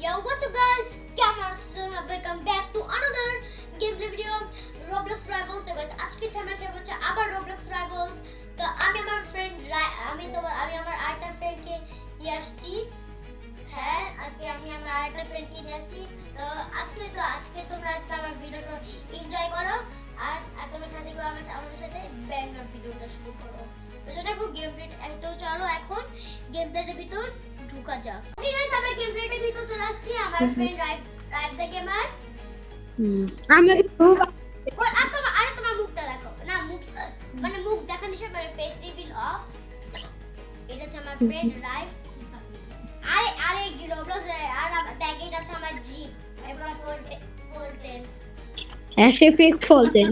Yo, what's up guys? Welcome back to another gameplay video Roblox Rivals. So guys, আজকে আমরা খেলবো আবার Roblox Rivals। তো আমি আমার ফ্রেন্ড আমি আমার আরেকটা ফ্রেন্ডকে নিয়ে আসছি। হ্যাঁ, আজকে আমি আমার আরেকটা ফ্রেন্ডকে নিয়ে আসছি। তো আজকে তোমরা আমার ভিডিওটা এনজয় করো আর তোমরা সাথে করে আমাদের সাথে ব্যাঙ্গার ভিডিওটা শুরু করো। তো দেখো গেমপ্লে তো চলো এখন গেমপ্লের ভিতর ঢুকা যাক। ওকে গাইস, আমরা গেমপ্লের ভিতর চলে আসছি। আমার ফ্রেন্ড রাইভ দ্য গেমার। আমি কই তোমার মুখটা দেখো না, মানে মুখ দেখা নিষেধ, মানে ফেস রিভিল অফ। এটা হচ্ছে আমার ফ্রেন্ড রাইভ। আরে রোবলক্স আর দেখ, এটা হচ্ছে আমার জিপ এবার ফোল্টেন এসে ফেক ফোল্টেন।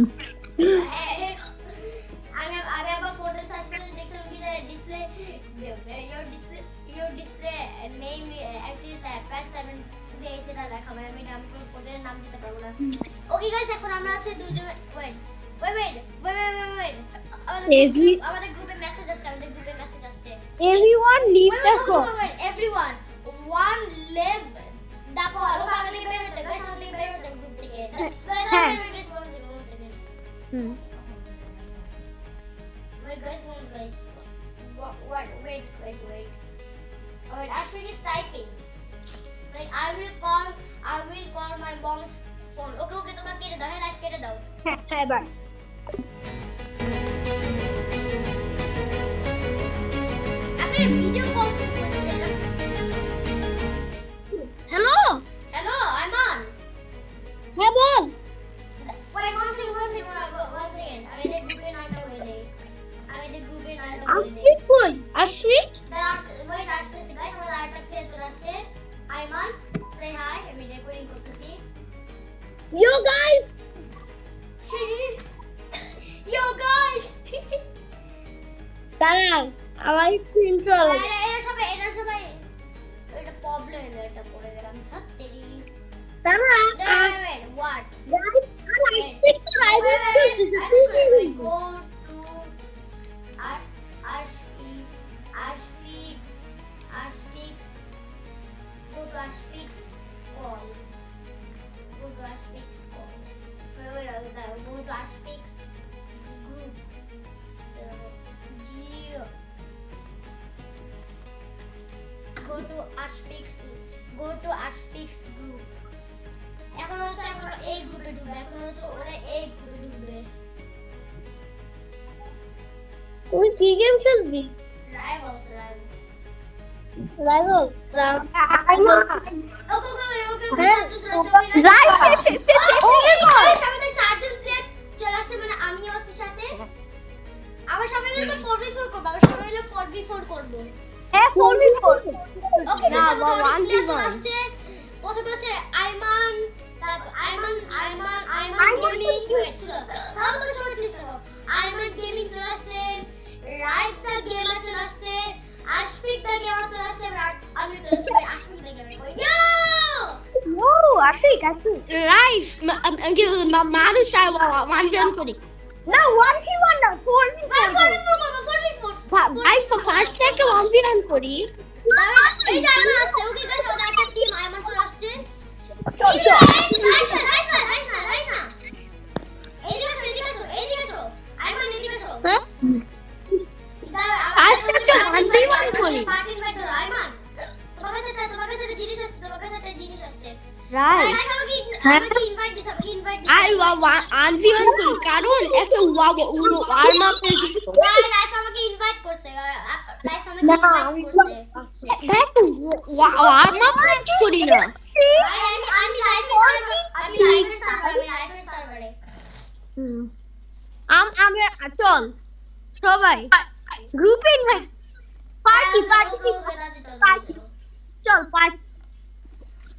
আমি একবার ফোল্টেন সার্চ করে দেখলাম কি যে display your display name actually is past 7 days এটা দেখা, মানে আমি নাম করে ফোল্ডারের নাম দিতে পারবো না। ওকে গাইস, এখন আমরা আছে দুইজন। ওয়েট আমাদের গ্রুপে মেসেজ আসছে। Everyone leave the call. Everyone one leave the call. Okay, আমাদের বের হতে গাইস, গ্রুপ থেকে। হ্যাঁ। Wait guys, wait. Alright, Ashwin is typing. Then I will call my mom's phone. Okay, তোমরা কেটে দাও, হ্যাঁ, লাইভ কেটে দাও। হ্যাঁ বাই। আমি ভিডিও কল শুরু করেছিলাম। হ্যালো আইমান। হ্যাঁ বল। Wait, one second. আমি এই গ্রুপের নামটা বলে দেই। আশিক কই? আশিক? Wait, আসতেছি গাইস, আমরা আরেকটা প্লেয়ার চলে আসছে। আইমান, say hi, আমি রেকর্ডিং করতেছি। Yo guys. Yo guys. দাঁড়াও, আমার একটু ইন্ট্রো। এটা সবাই এটা প্রবলেম, এটা পড়ে গেলাম ছাত্রী। দাঁড়াও। Wait, what? Guys, আশিক তো লাইভ করতেছে। Go to Ashfix. Go to Ashfix call. Go to Ashfix group. Go to Ashfix group. এখন এই গ্রুপে ঢুকবে, ওরা এই গ্রুপে ঢুকবে। তুই কি গেম খেলবি? Rivals. রাইভালস। Okay. আমাদের চারজন প্লেয়ার চলে আসছে, মানে আমি ওর সাথে। আবার সবাই মিলে 4v4 করব। হ্যাঁ 4v4। ওকে, না, আমাদের 1v1 চলে আসছে। প্রথমে হচ্ছে আইমান, তারপর আইমান গেমিং। ওয়েট, শুনো। তাহলে তুমি সবাই ঠিক থাকো। আইমান গেমিং চলে আসছে, রাইভ দ্য গেমার চলে আসছে, আশফিক দ্য গেমার চলে আসছে, আমি চলে আসছি। আশফিক দ্য গেমার কই? ইয়ো! ও আশিক। রাইট, আমি মানুষ ওয়ান করি না, 1v1 না 4v4। 4v4 ভাই ফার্স্ট থেকে 1v1 করি। এই যে আইমান আসছে। ওকে গাইস, আমাদের একটা টিম আইমান চলে আসছে। চল আইসা। এইদিকে এসো। আইমান এদিকে এসো। হ্যাঁ ফার্স্ট থেকে 1v1 করি। পার্টি ইনভাইট করো আইমান। তোমার কাছে একটা জিনিস আসছে। রাইট, আমাকে ইনভাইট দিছ। আই 1v1 করি কারণ একটা ওয়ার্ম আপ এর লাইফ আমাকে ইনভাইট করছে। দেখ ওয়ার্ম আপ করি না। আমি লাইফের সার্ভারে। আমরা চল সবাই গ্রুপে ইনভাইট পার্টি চল পার্টি।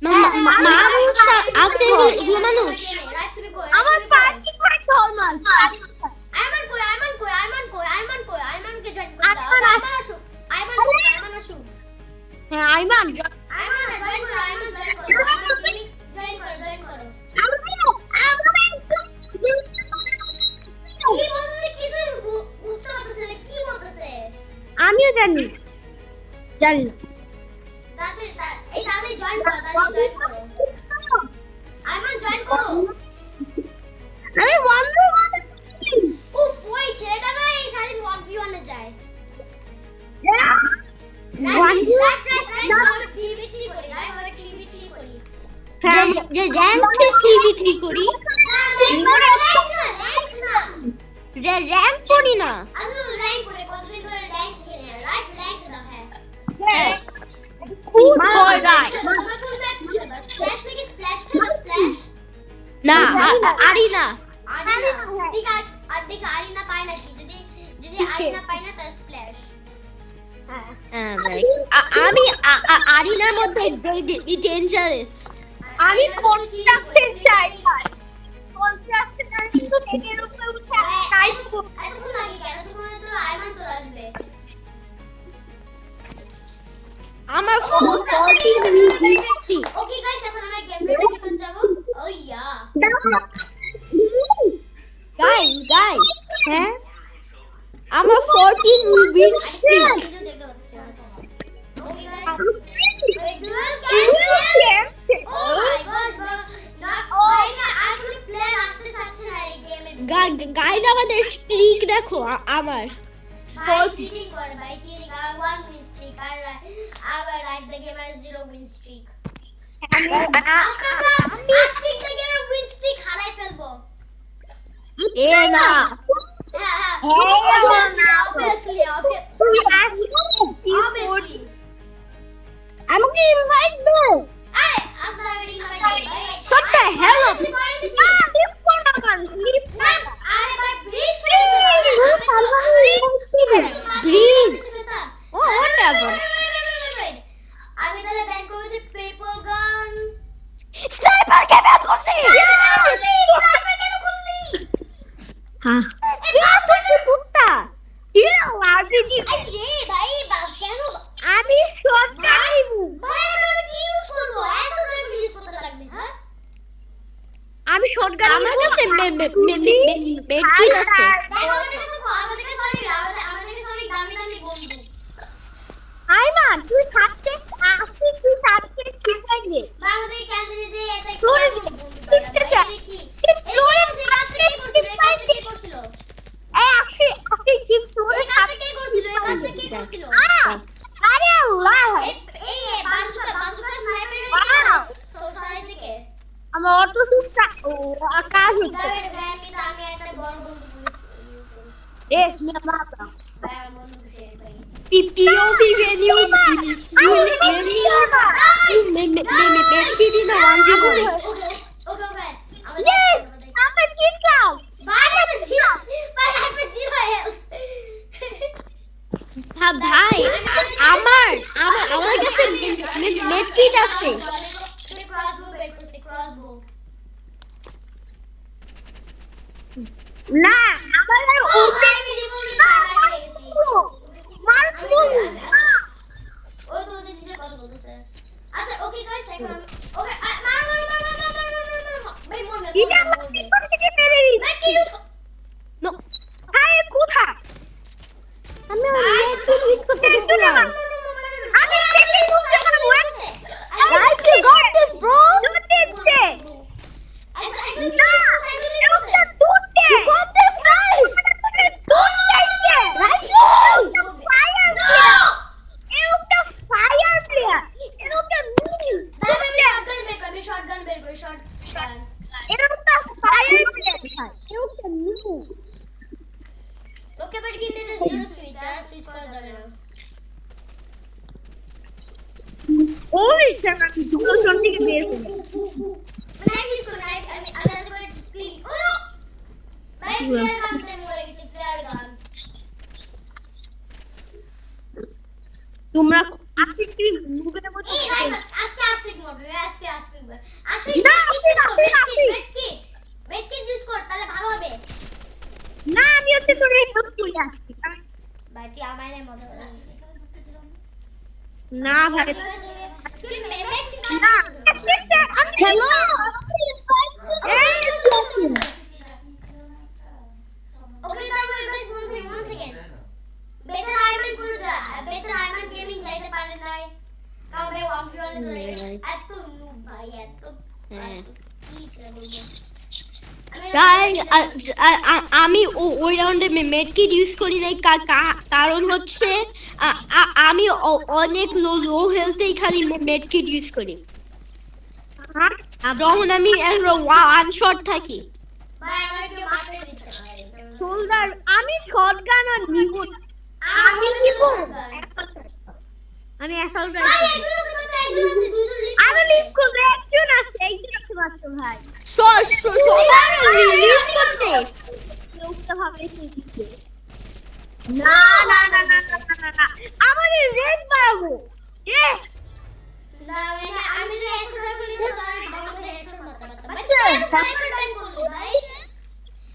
মানুষ আছে মানুষ আমার পার্টি ফাইট নরমাল। আইমান কই? আইমানকে জয়েন করতে দাও। আইমান আসুক। হ্যাঁ আইমান জয়েন করো। জয়েন করো। কি বলতেছে? কিছু বুঝতে পারতেছে না, কি বলতেছে? আমিও জানি না। তাদের জয়েন করো। জয়েন করো আইমান জয়েন করো আমি বন্ধু উফ ওই ছেলেটা না এই সারাদিন 1v1 এ যায় হ্যাঁ যে র্যাঙ্ক 3v3 করি যে র্যাঙ্ক করি না হ্যাঁ খুব ভয় রাইট না আরিনা আমি আরিনার মধ্যে ডেঞ্জারাস আমি কনট্রাক্টে চাই কনট্রাক্টে না কিন্তু নেটের উপরে উঠে টাইপ আমার ফোন 14 মিনিট ওকে গাইস এখন আমরা গেম প্লেতে ভিতর যাব ও ইয়া গাইস হ্যাঁ আমার 14 মিনিট দেখতে পাচ্ছি ওকে গাইস ডুয়েল ক্যান্সেল ও মাই গॉड ভাই না আর কোনো প্লেয়ার আসতে চাচ্ছে না এই গেমে গাইস আমাদের স্ট্রিক দেখো আমার ভাই চিটিং করে ভাই চিটিং আর 1 উইন স্ট্রিক আর আবার right the gamer 0 win streak আজকে আমরা Ashfiq the gamer win streak হারাই ফেলবো এ না হ্যাঁ obviously আমাকে ইনভাইট দাও আরে আসলে invite What the hell? Sleep করো না স্লিপ আরে ভাই ব্রিজ Green. Oh, whatever. আমি তাহলে ব্যান করেছি পেপল গান স্নাইপার কে ব্যান করছি স্নাইপার কেন করলি হ্যাঁ এই কুত্তা হিরো আরপিজি এই রে ভাই কেন আমি শর্ট টাইম ভাই আমি কি ইউজ করব এত টাইম ইউজ করতে লাগবে হ্যাঁ আমি শটগান আমার কাছে বেড কি আছে দেখো আমাদের কাছে অনেক দামি দামি বন্ধু আইমান তুই সাথে আসি তুই সাথে ঠিক আছে ভাই আমাদের ক্যান্টিনে যে এটা তুই দেখি তুই এই কাজটা কে করছিল এই আসি আসি কি তুই এই কাজটা কে করছিল আরে আল্লাহ এই বাজুকা স্নাইপার সরাইছে কে আমার অটো সুটা ও আকাশ হচ্ছে আমি একটা বড় বন্ধু ইউজ করি এস মিয়া বাবা ভাই আমার বন্ধু শেয়ার ভাই POV when you maybe no one people. ওকে ভাই ইয়েস আমি জিতলাম ভাই আমি জিরো ভাই লাইফে জিরো হ্যাঁ ভাই আমার কাছে মেডকিট আছে তুমি ক্রসবো বের করছিস ক্রসবো না আমার ও ভাই আমি রিভলভার মার খেয়েছি মারবো ও তো ওদের নিজে কথা বলতেছে আচ্ছা ওকে গাইস এখন ওকে মার ভাই মন এটা আমার থেকে মেরে ভাই কি ইউজ নো হাই কোথা আমি মেডকিট ইউজ করতে দিছিলাম আমি থেকে বুঝতে পারবো Guys, you got this, bro. দিচ্ছে না এটা দুটে You got this, guys. দুটে ফায়ার এটা ফায়ার প্লেয়ার এটা মিনি আমি শটগান বের করি শটগান এটা ফায়ার প্লেয়ার এটা মিনি ওকে বাট কিন্তু এটা জিরো সুইচ আর সুইচ করা যাবে না ওই জায়গা দুজন থেকে বের করে নাইফ ইউজ করি নাইফ আমি আলাদা করে স্ক্রিন ও নো ভাই ফ্লেয়ার গান থেকে মরে গেছে ফ্লেয়ার গান তোমরা আজকে কি মুখের মধ্যে এই নাইফ আজকে আশফিক মরবে আজকে আশফিক না, মেডকিট ইউজ কর তাহলে ভালো হবে না আমি হচ্ছে তোর হেল্প করে আসছি ভাই তুই আমায় নাই মজা করে না ভাই তুই মেডকিট না আমি হ্যালো ওকে তারপর গাইস one second বেচার আইমান কোন বেচার আইমান গেমিং যাইতে পারে নাই কারণ ভাই 1v1 এ চলে গেছে এত নুব ভাই ভাই এত হ্যাঁ। কি ছিল বলবো আমি ওই রাউন্ডে মেডকিট ইউজ করি নাই কারণ হচ্ছে আমি অনেক লো হেলথেই খালি মেডকিট ইউজ করি যখন আমি ওয়ান শট থাকি ভাই আমার কেউ মারতে দিচ্ছে না ভাই শোল্ডার আমি শটগান আর নিব না। আমি নিব shotgun। আমি অ্যাসাল্ট ভাই একজন আছে না একজন আছে দুইজন লিখ আমি লিভ করব একজন আছে মাত্র ভাই রিলিজ করতে লোকটা ভাবে দিচ্ছে না না না না না না না আমাদের রেড বাড়াবো এ না ভাই না আমি যে এক্সট্রা করে নিব তাহলে আমাকে হেডশট মারতে পারতাম ভাই আচ্ছা, স্নাইপার ব্যান করলি ভাই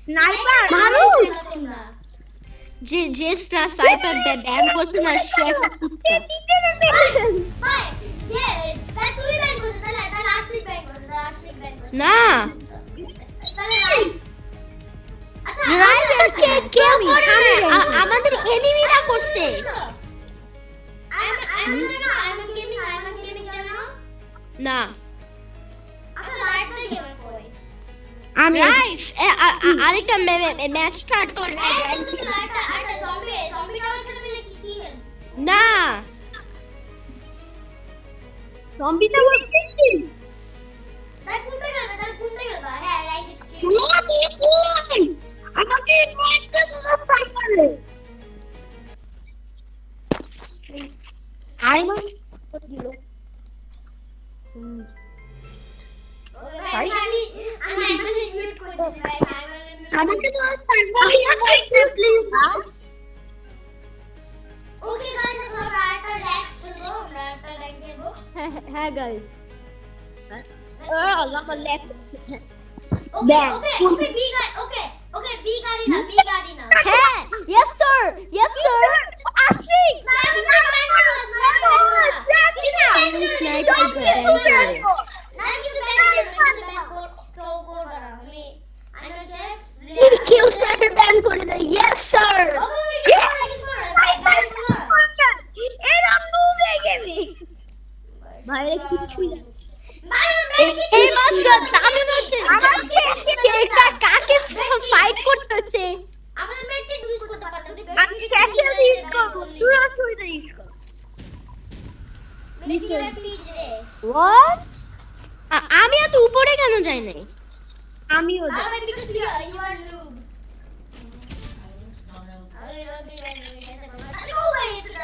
স্নাইপার মানুষ। তোমরা যে স্নাইপার ব্যান করছে না সে একটা কুত্তা নিচে নেমে ভাই যে তাই তুই ব্যান করছিস তাহলে আশমিক ব্যান করছিস তাহলে আশমিক ব্যান করছিস না তাহলে রাইট আচ্ছা কেউ করে না, আমাদের এনিমিরা করছে I'm gaming জানো না আচ্ছা লাইভটা গেম কই আমি লাইভ আরেকটা ম্যাচ স্টার্ট করে আরেকটা জম্বি টাওয়ার খেলবি নাকি কি খেলবি না জম্বিটা বলছিস তাই কোনটা খেলবে তাহলে কোনটা খেলবা হ্যাঁ লাইক ইট আমাকে একটা স্নাইপারে আইমান ওকে ভাই আমি মানে মিউট করে দিছি ভাই আমাকে তো স্নাইপার প্লিজ ওকে গাইস আমরা একটা র‍্যাঙ্ক খেলবো আমরা একটা র‍্যাঙ্ক খেলবো হ্যাঁ গাইস আল্লাহ লেগ ওকে বি গাড়ি না হ্যাঁ yes sir Ashiq sniper ban করো স্নাইপার ব্যান না কিছু ব্যান করবা না আমি শেফ কিল স্নাইপার ব্যান করে দেয় ইয়েস স্যার ওকে ব্যান করো এরা মুভে গেমি ভাই কিছুই না এই মাসটা আমি বলছি সেটা কাকে ফাইট করতেছে আমাদের মেটকে ইউজ করতে পারতাম আমি ক্যাশেল ইউজ করব তুই আর তুই ইউজ কর মেটকে প্লিজ রে হোয়াট আমি এত উপরে কেন যাই নাই আমিও যাই আমি because you are noob আরে রোদি গাইস আরে ও ভাই এটা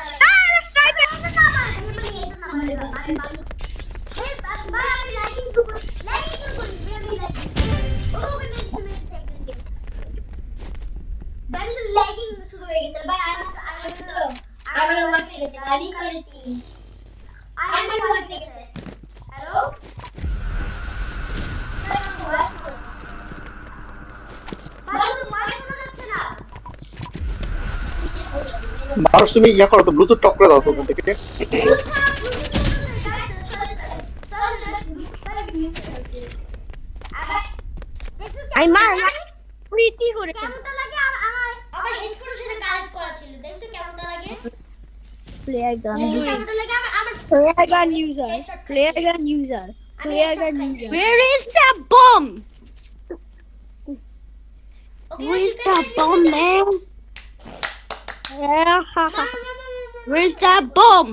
মানুষ তুমি ইয়া করো তো ব্লুটুথ টপ করে দাও তো ওখান থেকে আই মার প্রীতি করে কেমনটা লাগে আমার হেডফোনের সাথে কানেক্ট করা ছিল দেখছো কেমনটা লাগে প্লেয়ার গান কেমনটা লাগে আমার প্লেয়ার গান ইউজার প্লেয়ার গান user where is the bomb Okay, where is you the can bomb man where is the bomb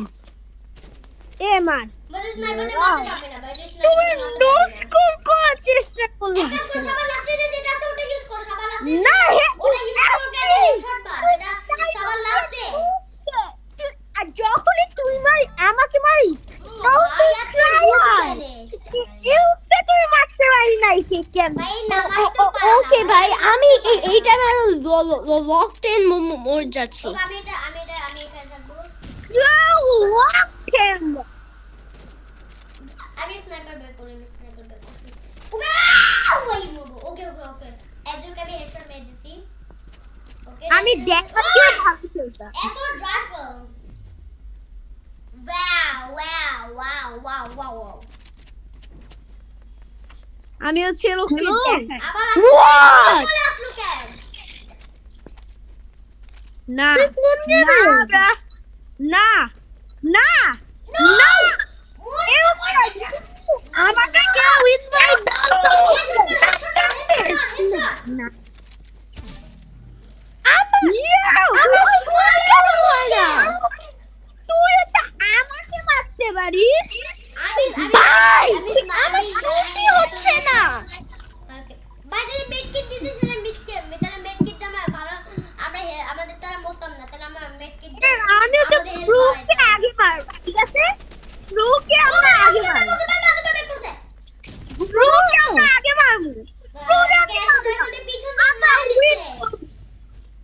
এ মান But this sniper তে মারতে পারবে না ভাই this তুই sniper নো স্কোর করার চেষ্টা করলি একটা স্কোর সবার লাস্টে যেটা আছে ওটা ইউজ কর সবার লাস্টে না ওটা ইউজ করতে হেডশট মার যেটা সবার লাস্টে আর যখনই তুই মারি আমাকে মারি ভাই একটা ইউতে তুই মারতে পারি নাই কেন ভাই না মারতে পারে ওকে ভাই আমি এইটা আরো লক 10 মোর যাচ্ছি ওকে আমি এখানে থাকবো লক কেন আমি স্নাইপার বের করছি ওই মরবো ওকে এজোকে আমি হেডশট মেরে দিছি ওকে আমি দেখাচ্ছি ভালো চলতা অ্যাসল্ট রাইফেল wow আমি হচ্ছে লোককে দেখাই আবার What? চলে আসলো কেন না না না No! এরকম আমাকে কেউ ইনভাইট দাও না তুই হচ্ছে আমাকে মারতে পারিস ভাই আমার শুনতে হচ্ছে না ভাই যদি মেডকিট দিতেছ না তাহলে মেডকিটটা ভালো আমরা আমাদের তারা মরতাম না তাহলে আমরা মেডকিট আমি তো প্রুফকে আগে মারব ঠিক আছে প্রুফকে আমরা আগে মারব প্রুফকে আমরা আগে মারব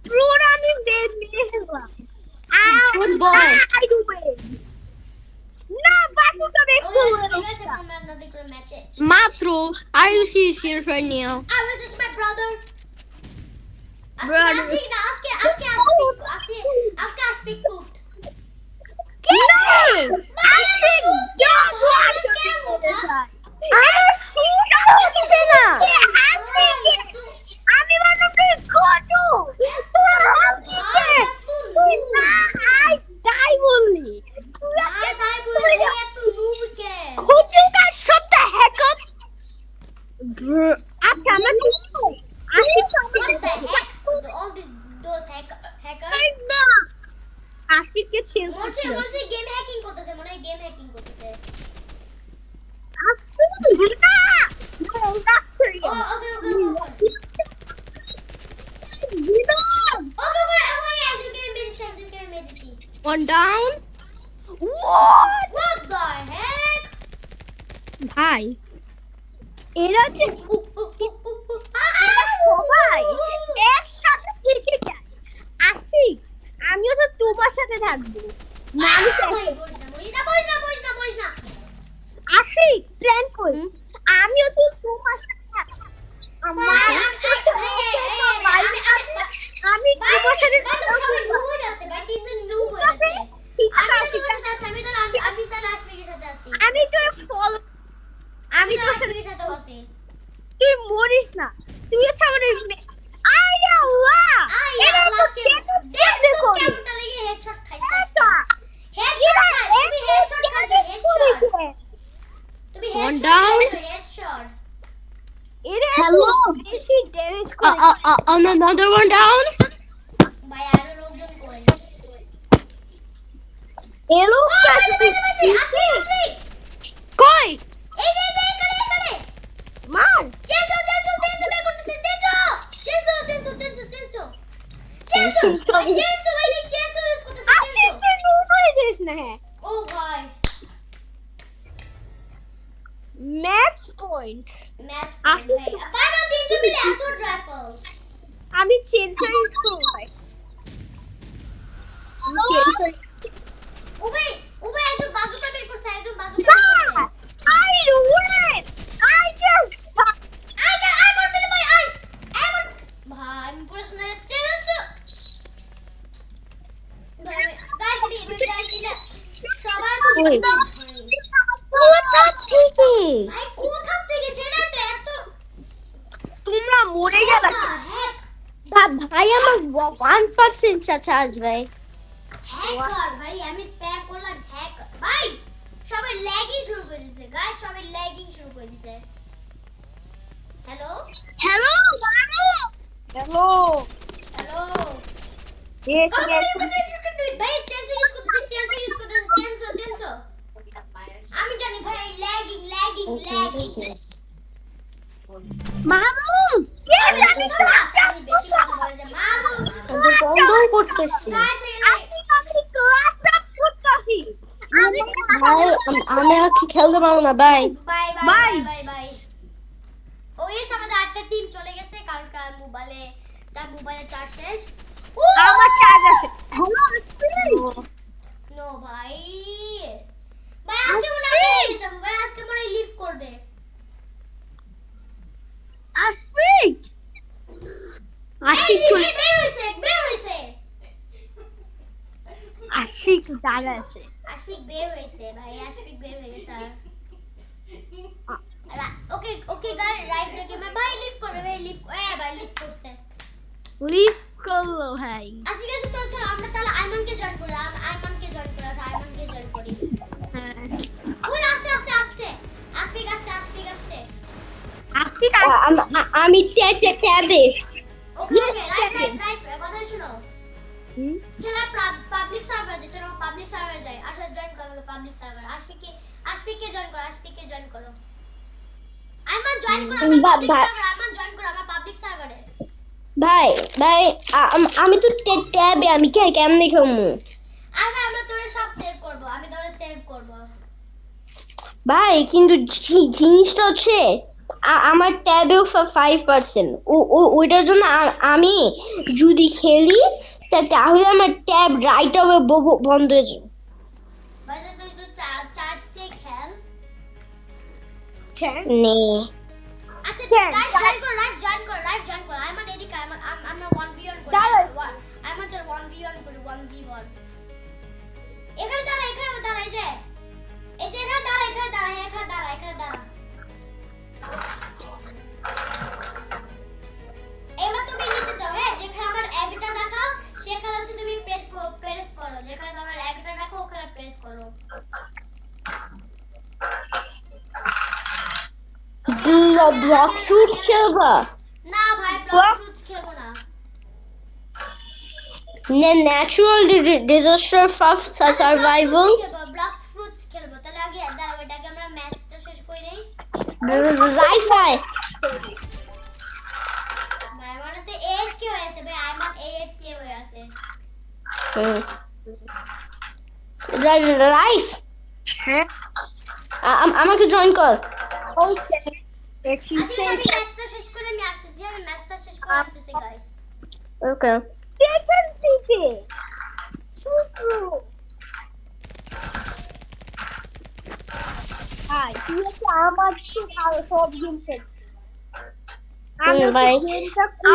প্রুফ আমি বের নিয়ে গেলাম Good boy. না বাকুটা বেশ Matro, are you serious right now? I was just my brother. Brother. Ask speak cooked. আমি মানুষকে কটু তাই বললি খুচুকা শব্দ হ্যাকআপ আচ্ছা আমরা কি What the heck? All those hackers. আশিককে ছেড়ে মনে গেম হ্যাকিং করতেছে একজন মেডিসি One down. What the heck? ভাই এরা যে সবাই একসাথে ক্রিকেট খেলে আশিক আমিও তো তোমার সাথে থাকবো না আমি বইস না আশিক প্ল্যান করি আমিও তো তোমার সাথে থাকবো আমি তোমার সাথে সবাই নুব হয়ে যাচ্ছে ভাই তিনজন নুব হয়ে যাচ্ছে আমি তাহলে আশফিকের সাথে আছি আমি তো ফলো আমি তোর সাথে আশফিকের সাথে আছি তুই মরিস না তুই হচ্ছে আমাদের আইয়া ওয়া আইয়া লাস্টে দেখো কেমনটা লাগে হেডশট খাইছে তুমি হেডশট খাইছো তুমি One down. হেডশট হ্যালো বেশি ড্যামেজ করে Another one down. ভাই আরো লোকজন কই এলো আশফিক Koi. এই এখানে মার চেঞ্জো বের করতেছে চেঞ্জো ভাই চেঞ্জো ইউজ করতেছে আশিক তুই নুন হয়ে যাস না হ্যাঁ ও ভাই ম্যাচ পয়েন্ট ম্যাচ ভাই বাবা তিনজন মিলে অ্যাসল্ট রাইফেল আমি চেঞ্জার ইউজ করব ভাই উবে একজন বাজুকা বের করছে আই রুলে আই জাস্ট আই গট মিলে ভাই আইস এমন ভাই আমি পুরো শুনে যাচ্ছে ভাই গাইস এটা সবাই তো কোথা থেকে? ভাই কোথা থেকে সেটাই তো এত তোমরা মরে যাবে ভাই আমার 1% চার্জ ভাই। হ্যাকার ভাই আমি স্প্যাম করলাম হ্যাকার ভাই সবাই ল্যাগিং শুরু করে দিয়েছে গাইস সবাই ল্যাগিং শুরু করে দিয়েছে hello hello hello hello yes ভাই চেঞ্জ ইউজ করতেছে চেঞ্জ আমি জানি ভাই ল্যাগিং মামুস আমি বেশি কথা বলে যে মামু বন্ধ করতেছি। গাইস আমি ক্লাস আপ করতেছি ভাই আমি আর কি খেলতে পারবো না ভাই। বাই ওই আমাদের আটটা টিম চলে গেছে কারণ তার মোবাইলে চার্জ শেষ আমার চার্জ আছে হ্যালো নো ভাই আজকে মনে হয় যাবো ভাই আজকে মনে হয় লিভ করবে আশিক বের হইছে আশিক দাঁড়া আছে আশফিক বের হইছে ভাই আশফিক বের হয়ে গেছে ওকে গাইস রাইট দেখে ভাই লিভ করবে ভাই লিভ করছে লিভ করলো ভাই আজকে গেছে চল আমরা তাহলে আইমানকে জয়েন করি আইমানকে জয়েন করি হ্যাঁ ওই আস্তে আশফিক আস্তে ঠিক আছে আমি ট্যাবে ওকে ওকে রাইট কথা শুনো হুম? চলো পাবলিক সার্ভার যাই চলো পাবলিক সার্ভার যাই আসলে জয়েন করো পাবলিক সার্ভার আশফিককে জয়েন করো আইমান জয়েন করো পাবলিক সার্ভার আইমান জয়েন করো আমার পাবলিক সার্ভারে ভাই ভাই আমি তো ট্যাবে আমি কেমনে খেলবো আমরা তোরে সব সেভ করব আমি তোরে সেভ করব ভাই কিন্তু জিনিসটা হচ্ছে আমার ট্যাবেও 5%, ওইটার জন্য আমি যদি খেলি তাহলে আমার ট্যাব রাইট হবে বন্ধ হয়ে যাবে। বাজে তুই তো চার্জ দিয়ে খেল নে আচ্ছা খেল, জয়েন কর আইমান এদিকে আমরা 1v1 করি দাঁড়াও। আইমান চল 1v1 করি 1v1 এখানে দাঁড়া এই যে এখানে দাঁড়া এবার তুমি নিচে যাও হ্যাঁ যেখানে আমার অ্যাভিটার দেখাও সেখানে হচ্ছে তুমি প্রেস করো যেখানে তোমার অ্যাভিটার দেখো ওখানে প্রেস করো ব্লক ফ্রুটস খেলবা না ভাই ব্লক ফ্রুটস খেলবো না natural disaster survival block fruits খেলবো তাহলে আগে দাঁড়াও এটাকে আমরা ম্যাচটা শেষ করে নেই রাইফাই ভাই আমার তো AFK হয়ে আছে ভাই আমার AFK হয়ে আছে রাইফ হ্যাঁ আমাকে জয়েন কর ওকে আচ্ছা আমি ম্যাচটা শেষ করে আমি আসতেছি গাইস ওকে সেকেন্ড সিটে হাই তুই হচ্ছে আমার চেয়ে ভালো সব গেম খেলছিস ভাই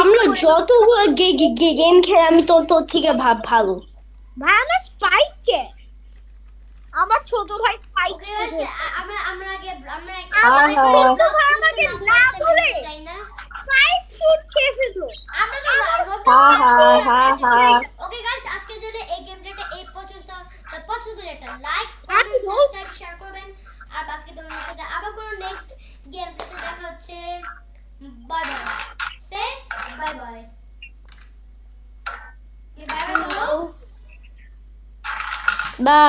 আমরা যতগুলো গেম খেলে আমি তোর থেকে ভালো ভাই আমার স্পাইক কে আমার ছোট ভাই স্পাইক ওকে আমরা আগে আমাকে আহা। ছোট ভাই আমাকে না বলে যাই না স্পাইক তুই খেয়ে ফেললো আমরা তো ওকে গাইস আজকের জন্য এই গেমটা এই পর্যন্ত পছন্দ হলে একটা লাইক কমেন্ট সাবস্ক্রাইব শেয়ার করবেন আর বাকি তোমাদের সাথে আবার কোনো নেক্সট গেমটাতে দেখা হচ্ছে বাই বাই সে বাই বাই বাই বাই বলো বা